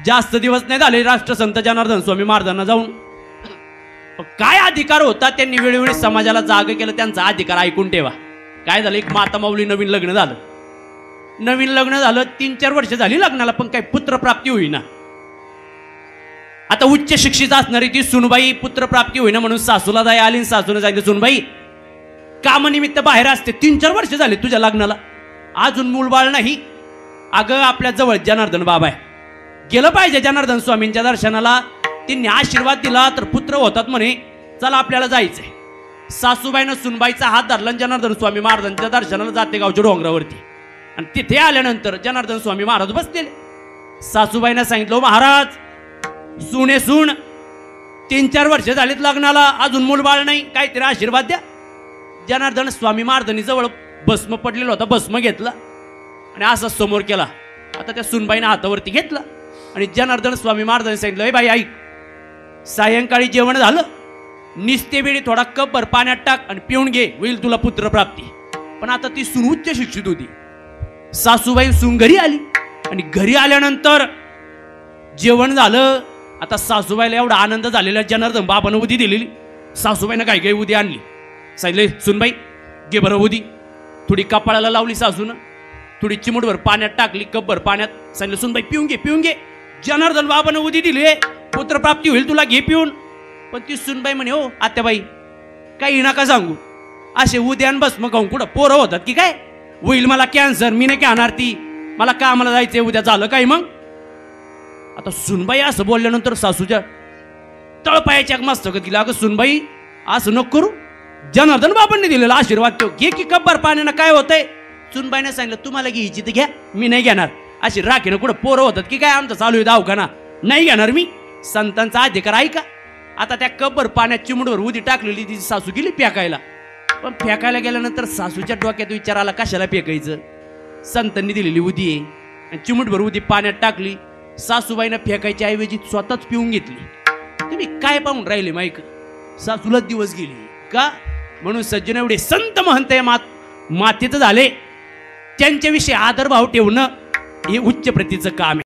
जास्त दिवस नाही झाले राष्ट्रसंत जनार्दन स्वामी महाराजांना जाऊन. काय अधिकार होता त्यांनी वेळोवेळी समाजाला जाग केलं, त्यांचा अधिकार ऐकून ठेवा. काय झालं, एक माता माऊली नवीन लग्न झालं, 3-4 वर्ष झाली लग्नाला, पण काही पुत्रप्राप्ती होईना. आता उच्च शिक्षित असणारी ती सुनबाई पुत्रप्राप्ती होईना म्हणून सासूला जाय आली. सासूने सांगितलं, सुनबाई कामानिमित्त बाहेर असते, 3-4 वर्ष झाले तुझ्या लग्नाला, अजून मूलबाळ नाही. अगं आपल्या जवळ जनार्दन बाबा आहे, गेलं पाहिजे जनार्दन स्वामींच्या दर्शनाला. त्यांनी आशीर्वाद दिला तर पुत्र होतात म्हणे, चला आपल्याला जायचंय. सासूबाईनं सुनबाईचा हात धरला, जनार्दन स्वामी महाराजांच्या दर्शनाला जाते गावच्या डोंगरावरती. आणि तिथे आल्यानंतर जनार्दन स्वामी महाराज बसलेले. सासूबाईनं सांगितलं, महाराज सुने सून 3-4 वर्ष झालीत लग्नाला, अजून मूलबाळ नाही, काहीतरी आशीर्वाद द्या. जनार्दन स्वामी महाराजांनी जवळ भस्म पडलेला होता, भस्म घेतला आणि असा समोर केला. आता त्या सुनबाईनं हातावरती घेतला आणि जनार्दन स्वामी महाराजांनी सांगितलं, ए बाई ऐक, सायंकाळी जेवण झालं, निस्ते वेळी थोडा कपभर पाण्यात टाक आणि पिऊन घे, होईल तुला पुत्रप्राप्ती. पण आता ती सून उच्च शिक्षित होती. सासूबाई सून घरी आली आणि घरी आल्यानंतर जेवण झालं. आता सासूबाईला एवढा आनंद झालेला, जनार्दन बाबानं उदी दिलेली. सासूबाईनं काय काही उदी आणली, सांगितले, सुनबाई घे बरं उदी. थोडी कपाळाला लावली सासूनं, थोडी चिमूटभर पाण्यात टाकली, कपभर पाण्यात. सांगितलं, सुनबाई पिऊन घे, पिऊन घे. जनार्दन बाबानं उदी दिली, पुत्रप्राप्ती होईल तुला, घे पिऊन. पण ती सुनबाई म्हणे, हो आत्याबाई काही नका सांगू, असे उद्यान बस मग कुठं पोरं होतात की काय, होईल मला कॅन्सर, मी नाही आणणार ती, मला कामाला जायचंय उद्या, झालं काय मग. आता सुनबाई असं बोलल्यानंतर सासूच्या तळपायाच्या मस्तकात गेला. अगं सुनबाई असं नको करू, जनार्दन बाबांनी दिलेला आशीर्वाद तो घे की कब्बर पाण्यानं, काय होतंय. सुनबाईने सांगितलं, तुम्हाला घ्यायची तर घ्या, मी नाही घेणार. अशी राखीनं कुठं पोरं होतात की काय, आमचं चालू आहे दवाखाना, नाही घेणार मी. संतांचा अधिकार ऐका. आता त्या कब्बर पाण्यात चिमूटभर उदी टाकलेली, ती सासू गेली फेकायला. पण फेकायला गेल्यानंतर सासूच्या डोक्यात विचार आला, कशाला फेकायचं, संतांनी दिलेली उदी आहे. आणि चिमूटभर उदी पाण्यात टाकली. सासूबाईनं फेकायच्या ऐवजी स्वतःच पिऊन घेतली. तुम्ही काय पाहून राहिले माईक, सासूलाच दिवस गेली का. म्हणून सज्जन एवढे संत महंत मातेचं झाले, त्यांच्याविषयी आदरभाव ठेवणं हे उच्च प्रतीचं काम आहे.